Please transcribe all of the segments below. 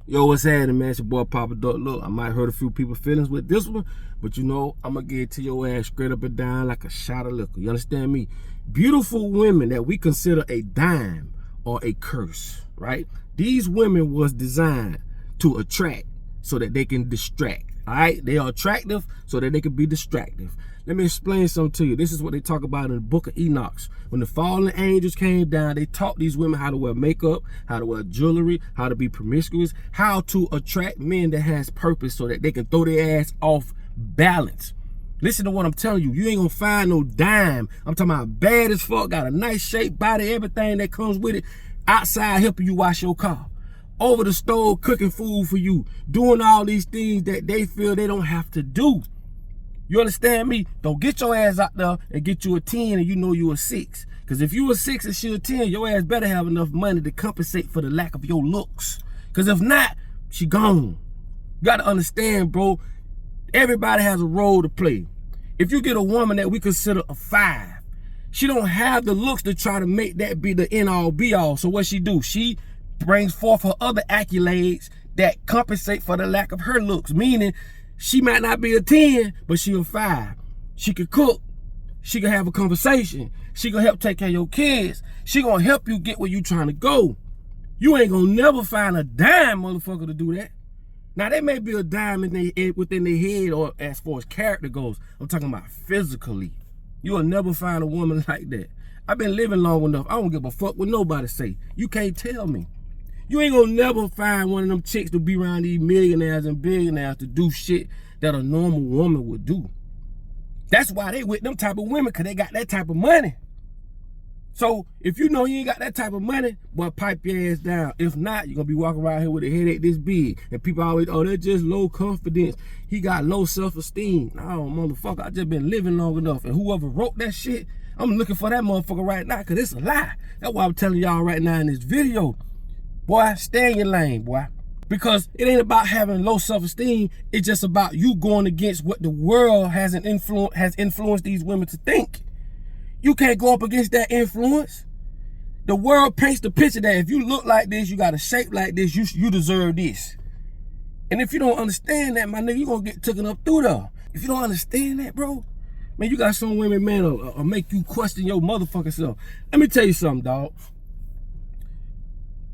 Yo, what's happening, man? It's your boy Papa Duck. Look, I might hurt a few people's feelings with this one, but you know, I'm gonna get it to your ass straight up and down like a shot of liquor. You understand me? Beautiful women that we consider a dime or a curse, right? These women was designed to attract so that they can distract, all right? They are attractive so that they can be distractive. Let me explain something to you. This is what they talk about in the book of Enoch. When the fallen angels came down, they taught these women how to wear makeup, how to wear jewelry, how to be promiscuous, how to attract men that has purpose so that they can throw their ass off balance. Listen to what I'm telling you. You ain't gonna find no dime. I'm talking about bad as fuck, got a nice shape, body, everything that comes with it, outside helping you wash your car, over the stove cooking food for you, doing all these things that they feel they don't have to do. You understand me? Don't get your ass out there and get you a 10 and you know you a 6. Because if you a 6 and she a 10, your ass better have enough money to compensate for the lack of your looks. Because if not, she gone. You got to understand, bro, everybody has a role to play. If you get a woman that we consider a 5, she don't have the looks to try to make that be the end-all, be-all. So what she do? She brings forth her other accolades that compensate for the lack of her looks, meaning she might not be a 10, but she a 5. She can cook. She can have a conversation. She can help take care of your kids. She gonna help you get where you trying to go. You ain't gonna never find a dime motherfucker to do that. Now, they may be a dime within their head or as far as character goes. I'm talking about physically. You will never find a woman like that. I've been living long enough. I don't give a fuck what nobody say. You can't tell me. You ain't gonna never find one of them chicks to be around these millionaires and billionaires to do shit that a normal woman would do. That's why they with them type of women, because they got that type of money. So if you know you ain't got that type of money, boy, pipe your ass down. If not, you're gonna be walking around here with a headache this big. And people always, oh, they're just low confidence. He got low self-esteem. No, motherfucker, I just been living long enough. And whoever wrote that shit, I'm looking for that motherfucker right now, because it's a lie. That's why I'm telling y'all right now in this video. Boy, stay in your lane, boy. Because it ain't about having low self-esteem. It's just about you going against what the world has influenced these women to think. You can't go up against that influence. The world paints the picture that if you look like this, you got a shape like this, you deserve this. And if you don't understand that, my nigga, you gonna get taken up through there. If you don't understand that, bro, man, you got some women, man, will make you question your motherfucking self. Let me tell you something, dog.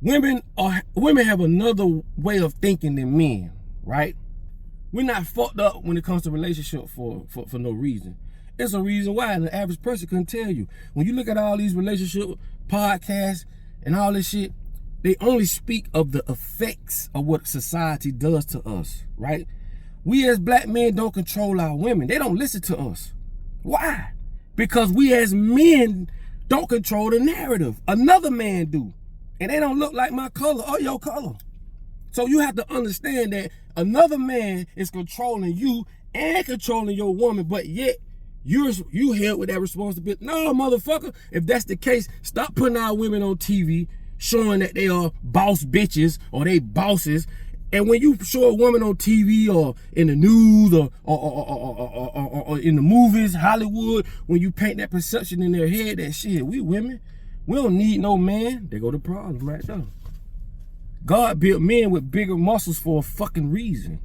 Women have another way of thinking than men, right? We're not fucked up when it comes to relationship for no reason. It's a reason why, and the average person couldn't tell you. When you look at all these relationship podcasts and all this shit, they only speak of the effects of what society does to us, right? We as black men don't control our women. They don't listen to us. Why? Because we as men don't control the narrative. Another man do. And they don't look like my color or your color. So you have to understand that another man is controlling you and controlling your woman, but yet you held with that responsibility. No, motherfucker, if that's the case, stop putting our women on TV showing that they are boss bitches or they bosses. And when you show a woman on TV or in the news or in the movies, Hollywood, when you paint that perception in their head that shit, we women, we don't need no man. There go the problem right there. God built men with bigger muscles for a fucking reason.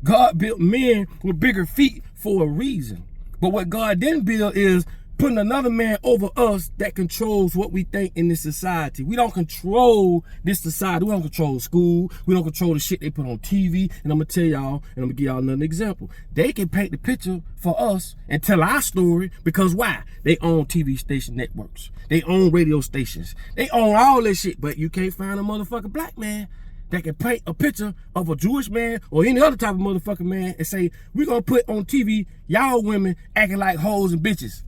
God built men with bigger feet for a reason. But what God didn't build is putting another man over us that controls what we think in this society. We don't control this society. We don't control school. We don't control the shit they put on TV. And I'm going to tell y'all, and I'm going to give y'all another example. They can paint the picture for us and tell our story because why? They own TV station networks. They own radio stations. They own all this shit. But you can't find a motherfucking black man that can paint a picture of a Jewish man or any other type of motherfucking man and say, we're going to put on TV y'all women acting like hoes and bitches.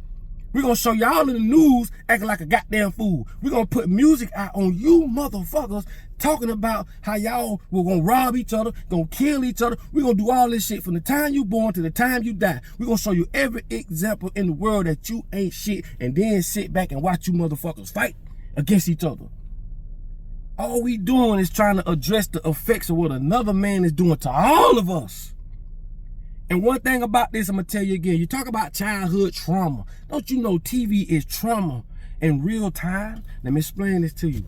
We're going to show y'all in the news acting like a goddamn fool. We're going to put music out on you motherfuckers talking about how y'all were going to rob each other, going to kill each other. We're going to do all this shit from the time you born to the time you die. We're going to show you every example in the world that you ain't shit and then sit back and watch you motherfuckers fight against each other. All we doing is trying to address the effects of what another man is doing to all of us. And one thing about this, I'm going to tell you again. You talk about childhood trauma. Don't you know TV is trauma in real time? Let me explain this to you.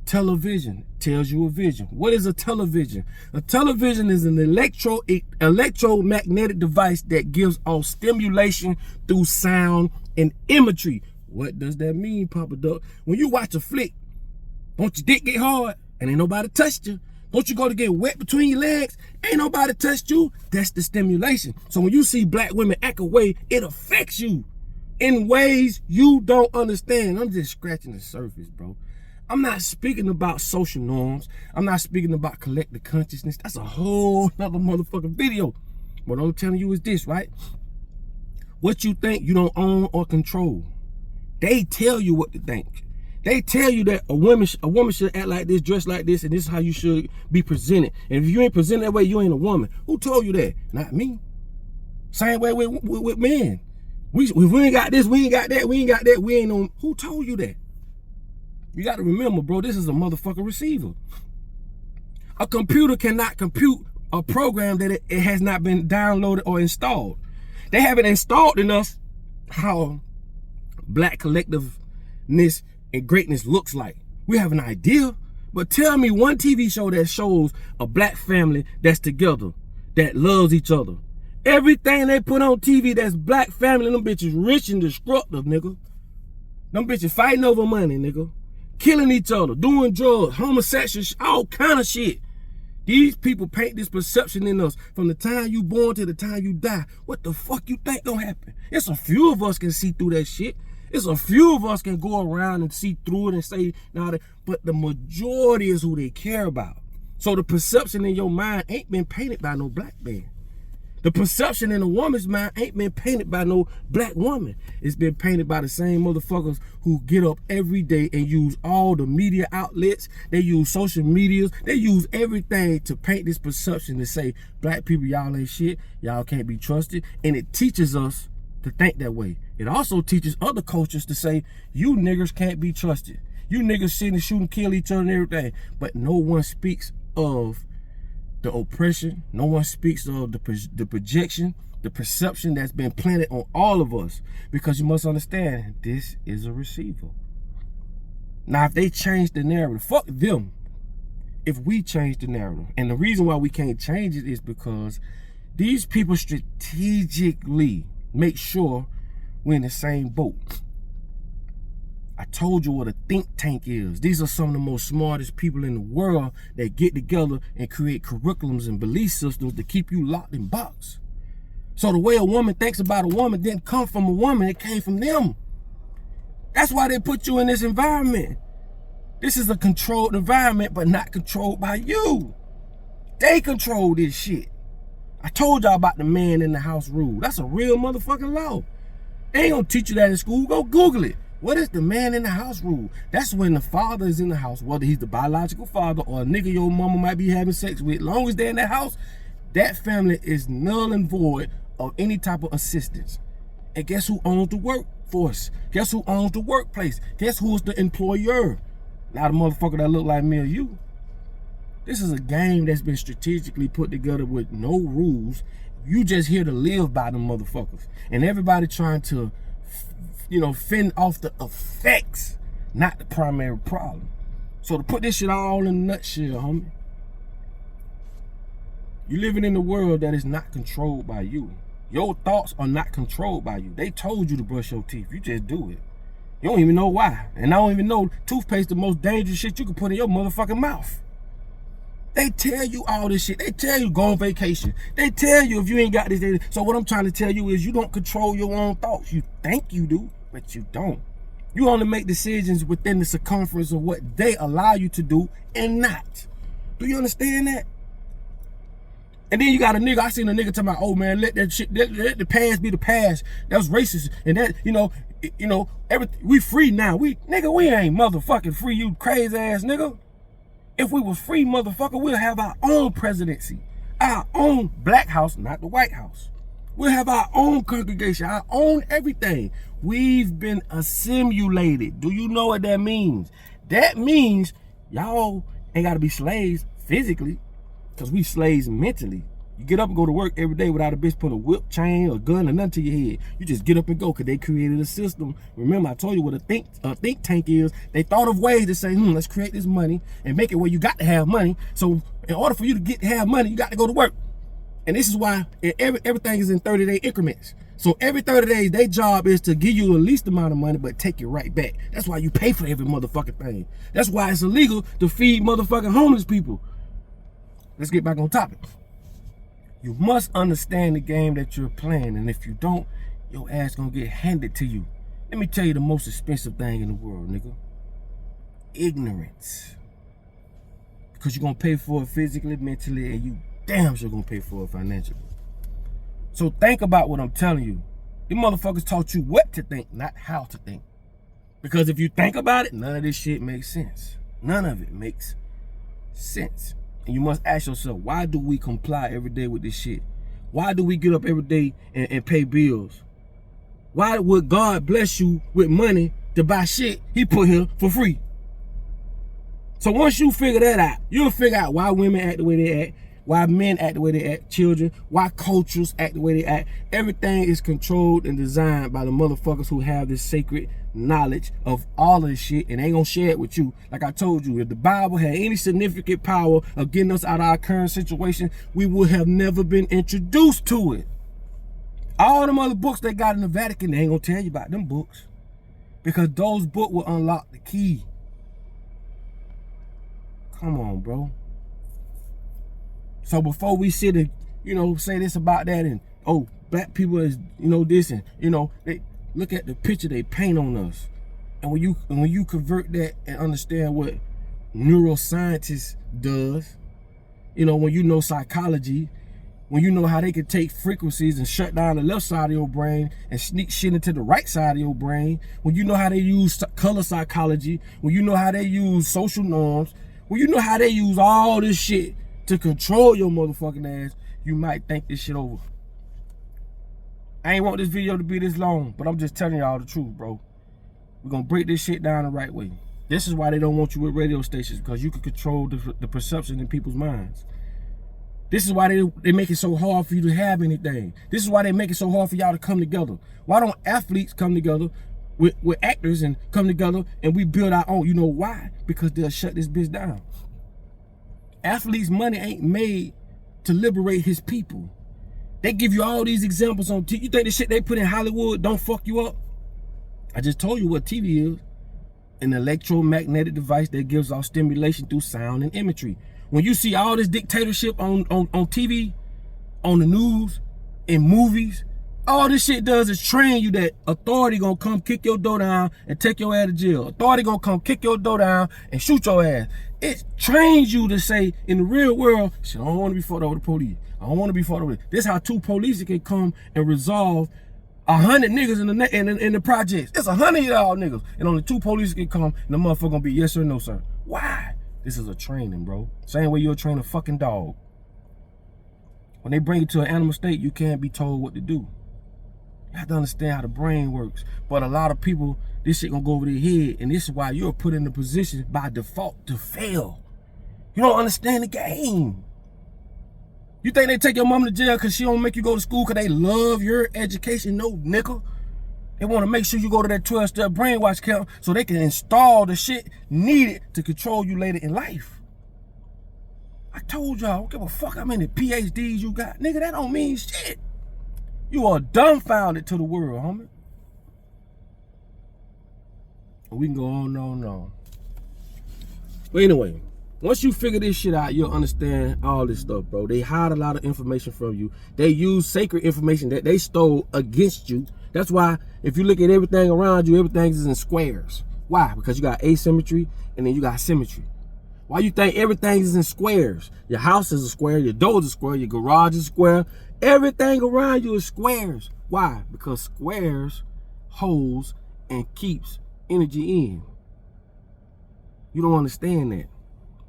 Television tells you a vision. What is a television? A television is an electromagnetic device that gives off stimulation through sound and imagery. What does that mean, Papa Duck? When you watch a flick, don't your dick get hard and ain't nobody touched you? Don't you go to get wet between your legs? Ain't nobody touched you? That's the stimulation. So when you see black women act away, it affects you in ways you don't understand. I'm just scratching the surface, bro. I'm not speaking about social norms. I'm not speaking about collective consciousness. That's a whole nother motherfucking video. What I'm telling you is this, right? What you think you don't own or control. They tell you what to think. They tell you that a woman should act like this, dress like this, and this is how you should be presented. And if you ain't presented that way, you ain't a woman. Who told you that? Not me. Same way with men. We ain't got this, we ain't got that, we ain't got that, we ain't on. Who told you that? You got to remember, bro, this is a motherfucking receiver. A computer cannot compute a program that it has not been downloaded or installed. They haven't installed in us how black collectiveness and greatness looks like. We have an idea, but tell me one TV show that shows a black family that's together, that loves each other. Everything they put on TV that's black family, them bitches rich and destructive, nigga. Them bitches fighting over money, nigga. Killing each other, doing drugs, homosexual, all kind of shit. These people paint this perception in us from the time you born to the time you die. What the fuck you think gonna happen? It's a few of us can see through that shit. It's a few of us can go around and see through it and say, nah, but the majority is who they care about. So the perception in your mind ain't been painted by no black man. The perception in a woman's mind ain't been painted by no black woman. It's been painted by the same motherfuckers who get up every day and use all the media outlets. They use social medias. They use everything to paint this perception to say, black people, y'all ain't shit. Y'all can't be trusted. And it teaches us to think that way. It also teaches other cultures to say, you niggers can't be trusted. You niggas sit and shoot and kill each other and everything. But no one speaks of the oppression. No one speaks of the projection, the perception that's been planted on all of us. Because you must understand, this is a receiver. Now, if they change the narrative, fuck them. If we change the narrative, and the reason why we can't change it is because these people strategically make sure we're in the same boat. I told you what a think tank is. These are some of the most smartest people in the world that get together and create curriculums and belief systems to keep you locked in box. So the way a woman thinks about a woman didn't come from a woman, it came from them. That's why they put you in this environment. This is a controlled environment, but not controlled by you. They control this shit. I told y'all about the man in the house rule. That's a real motherfucking law. They ain't gonna teach you that in school. Go Google it. What is the man in the house rule? That's when the father is in the house, whether he's the biological father or a nigga your mama might be having sex with. As long as they're in that house, that family is null and void of any type of assistance. And guess who owns the workforce? Guess who owns the workplace? Guess who's the employer? Not a motherfucker that look like me or you. This is a game that's been strategically put together with no rules. You just here to live by them motherfuckers. And everybody trying to, fend off the effects, not the primary problem. So to put this shit all in a nutshell, homie, you living in a world that is not controlled by you. Your thoughts are not controlled by you. They told you to brush your teeth. You just do it. You don't even know why. And I don't even know toothpaste the most dangerous shit you can put in your motherfucking mouth. They tell you all this shit. They tell you go on vacation. They tell you if you ain't got this. So what I'm trying to tell you is you don't control your own thoughts. You think you do, but you don't. You only make decisions within the circumference of what they allow you to do and not. Do you understand that? And then you got a nigga, I seen a nigga talking about, oh man, let that shit, let the past be the past. That was racist. And that, everything, we free now. We ain't motherfucking free, you crazy ass nigga. If we was free, motherfucker, we'll have our own presidency, our own black house, not the White House. We'll have our own congregation, our own everything. We've been assimilated. Do you know what that means? That means y'all ain't gotta be slaves physically, because we slaves mentally. You get up and go to work every day without a bitch put a whip, chain, or gun, or nothing to your head. You just get up and go because they created a system. Remember, I told you what a think tank is. They thought of ways to say, let's create this money and make it where you got to have money. So in order for you to have money, you got to go to work. And this is why everything is in 30-day increments. So every 30 days, their job is to give you the least amount of money, but take it right back. That's why you pay for every motherfucking thing. That's why it's illegal to feed motherfucking homeless people. Let's get back on topic. You must understand the game that you're playing, and if you don't, your ass gonna get handed to you. Let me tell you the most expensive thing in the world, nigga. Ignorance. Because you're gonna pay for it physically, mentally, and you damn sure gonna pay for it financially. So think about what I'm telling you. These motherfuckers taught you what to think, not how to think. Because if you think about it, none of this shit makes sense. None of it makes sense. And you must ask yourself, why do we comply every day with this shit? Why do we get up every day and pay bills? Why would God bless you with money to buy shit he put here for free? So once you figure that out, you'll figure out why women act the way they act, why men act the way they act, children, why cultures act the way they act. Everything is controlled and designed by the motherfuckers who have this sacred knowledge of all of this shit, and they ain't gonna share it with you. Like I told you, if the Bible had any significant power of getting us out of our current situation, we would have never been introduced to it. All them other books they got in the Vatican, they ain't gonna tell you about them books, because those books will unlock the key. Come on, bro. So before we sit and, say this about that and, oh, black people is, this and, they look at the picture they paint on us. And when you convert that and understand what neuroscientists does, when you know psychology, when you know how they can take frequencies and shut down the left side of your brain and sneak shit into the right side of your brain, when you know how they use color psychology, when you know how they use social norms, when you know how they use all this shit to control your motherfucking ass, you might think this shit over. I ain't want this video to be this long, but I'm just telling y'all the truth, bro. We're gonna break this shit down the right way. This is why they don't want you with radio stations, because you can control the perception in people's minds. This is why they make it so hard for you to have anything. This is why they make it so hard for y'all to come together. Why don't athletes come together with actors and come together and we build our own? You know why? Because they'll shut this bitch down. Athletes' money ain't made to liberate his people. They give you all these examples on TV. You think the shit they put in Hollywood don't fuck you up? I just told you what TV is. An electromagnetic device that gives off stimulation through sound and imagery. When you see all this dictatorship on TV, on the news, in movies, all this shit does is train you that authority gonna come kick your door down and take your ass to jail. Authority gonna come kick your door down and shoot your ass. It trains you to say, in the real world, shit, I don't want to be fought over the police. I don't want to be fought over. This is how two police can come and resolve 100 niggas in the projects. It's 100 of y'all niggas, and only 2 police can come, and the motherfucker gonna be yes or no, sir. Why? This is a training, bro. Same way you'll train a fucking dog. When they bring you to an animal state, you can't be told what to do. You have to understand how the brain works. But a lot of people, this shit gonna go over their head, and this is why you're put in a position by default to fail. You don't understand the game. You think they take your mom to jail because she don't make you go to school because they love your education? No, nigga. They want to make sure you go to that 12-step brainwash camp so they can install the shit needed to control you later in life. I told y'all, I don't give a fuck how many PhDs you got. Nigga, that don't mean shit. You are dumbfounded to the world, homie. We can go on and on and on. But anyway, once you figure this shit out, you'll understand all this stuff, bro. They hide a lot of information from you. They use sacred information that they stole against you. That's why if you look at everything around you, everything is in squares. Why? Because you got asymmetry and then you got symmetry. Why you think everything is in squares? Your house is a square, your door is a square, your garage is a square. Everything around you is squares. Why? Because squares holds and keeps energy in. You don't understand that.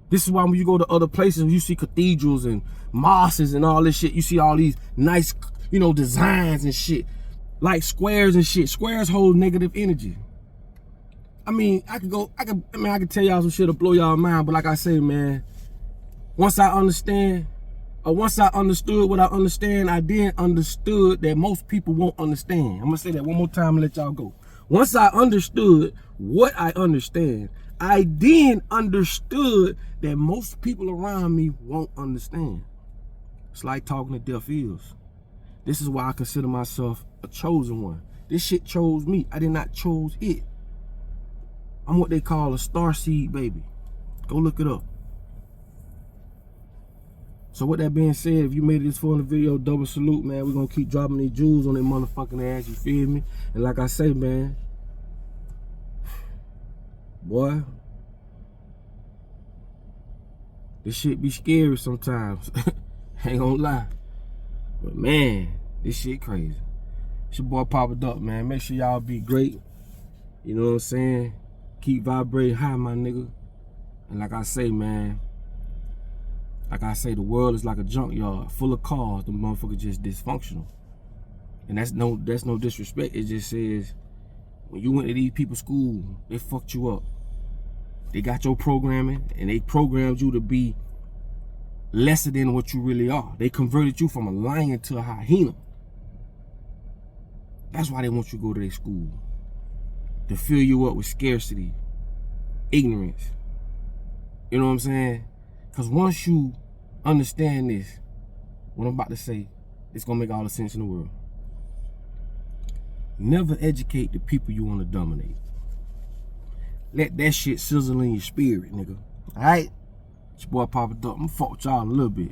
This is why when you go to other places, you see cathedrals and mosques and all this shit, you see all these nice, designs and shit. Like squares and shit. Squares hold negative energy. I mean, I could tell y'all some shit to blow y'all mind, but like I say, man, once I understand, once I understood what I understand, I then understood that most people won't understand. I'm gonna say that one more time and let y'all go. Once I understood what I understand, I then understood that most people around me won't understand. It's like talking to deaf ears. This is why I consider myself a chosen one. This shit chose me. I did not choose it. I'm what they call a starseed baby. Go look it up. So with that being said, if you made it this far in the video, double salute, man. We're gonna keep dropping these jewels on their motherfucking ass, you feel me? And like I say, man, boy, this shit be scary sometimes. Ain't gonna lie. But man, this shit crazy. It's your boy Papa Duck, man. Make sure y'all be great. You know what I'm saying? Keep vibrating high, my nigga. And like I say, man, the world is like a junkyard full of cars. The motherfucker just dysfunctional. And that's no disrespect. It just says, when you went to these people's school, they fucked you up. They got your programming, and they programmed you to be lesser than what you really are. They converted you from a lion to a hyena. That's why they want you to go to their school. To fill you up with scarcity, ignorance. You know what I'm saying? Because once you understand this, what I'm about to say, it's going to make all the sense in the world. Never educate the people you want to dominate. Let that shit sizzle in your spirit, nigga. Alright? It's your boy Papa Duck. I'm going to fuck with y'all a little bit.